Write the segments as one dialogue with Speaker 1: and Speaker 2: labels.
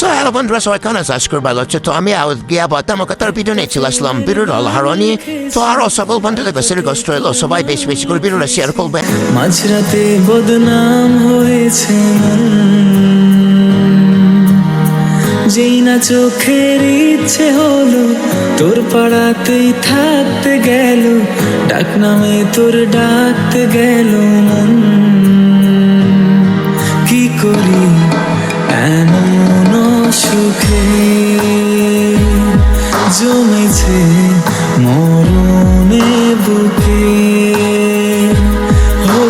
Speaker 1: So bundra so kana subscribe balo to আমি গিয়া বাতাম কাতার video নিয়ে চলে আসলাম ভিডিওর হারনি তো আরো সকল বন্ধুদের কাছে রিকোয়েস্ট রইল সবাই বেশি বেশি করে ভিডিওটা শেয়ার করবেন।
Speaker 2: মাঝরাতে বদনাম হয়েছে যেই না চোখের ইচ্ছে হলো তোর পাড়াতেই থাকতে গেল ডাক নামে তোর ডাকতে গেল মন কি করি এমন সুখে জমেছে মরণে বুকে ও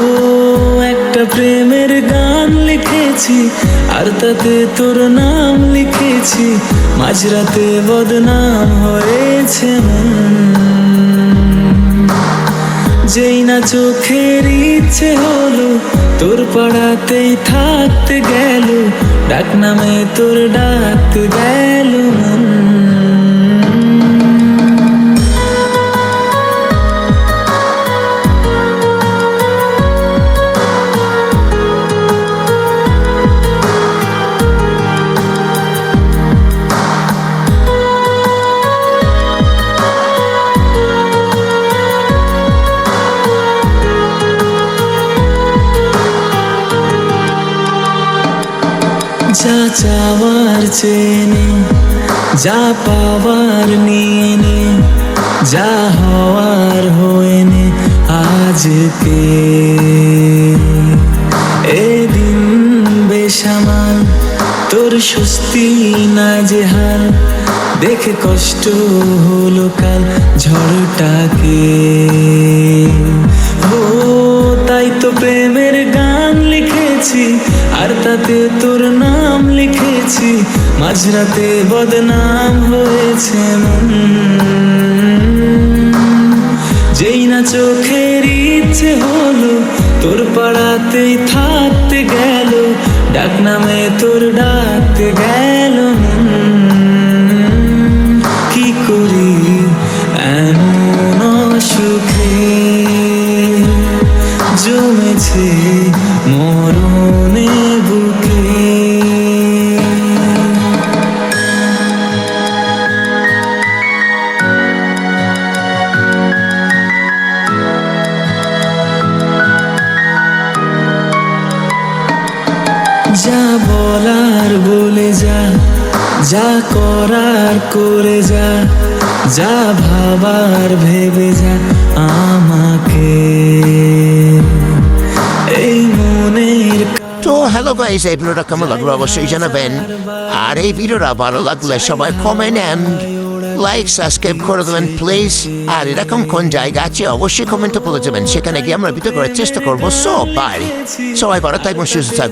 Speaker 2: একটা প্রেমের গান লিখেছি আর তাতে তোর নাম লিখেছি মাঝরাতে বদনাম হয়েছে যেই না চোখের ইচ্ছে হলো তোর পাড়াতেই থাকতে গেল ডাক নামে তোর ডাকতে গেল যা চাওয়ার চেনে যা পাওয়ার নিয়ে নে যা হওয়ার হয়ে নে আজকে এদিন বেসামাল তোর স্বস্তি না যে হাল দেখে কষ্ট হলো কাল ঝড়টাকে ও তাই তো প্রেমের গান লিখেছি আর তাতে তোর নাম লিখেছি মাঝরাতে বদনাম হয়েছে যেই না চোখের ইচ্ছে হলো তোর পাড়াতেই থাকতে গেল ডাক নামে তোর ডাকতে গেল কি করি এমন সুখে জমেছে মরণে বুকে যা বলার বলে যা যা করার করে যা যা ভাবার ভেবে যা আমাকে এই মনের
Speaker 1: তো হ্যালো গাইস, এই ভিডিওটা কেমন লাগলো অবশ্যই জানাবেন আর এই ভিডিওটা ভালো লাগলে সবাই কমেন্ট এন্ড লাইক সাবস্ক্রাইব করে দেবেন প্লিজ। আর এরকম কোন জায়গা আছে অবশ্যই কমেন্টে বলে যাবেন, সেখানে গিয়ে আমরা ভিডিও করার চেষ্টা করবো। সো বাই, সবাই ভালো থাকবেন, সুস্থ থাকবেন।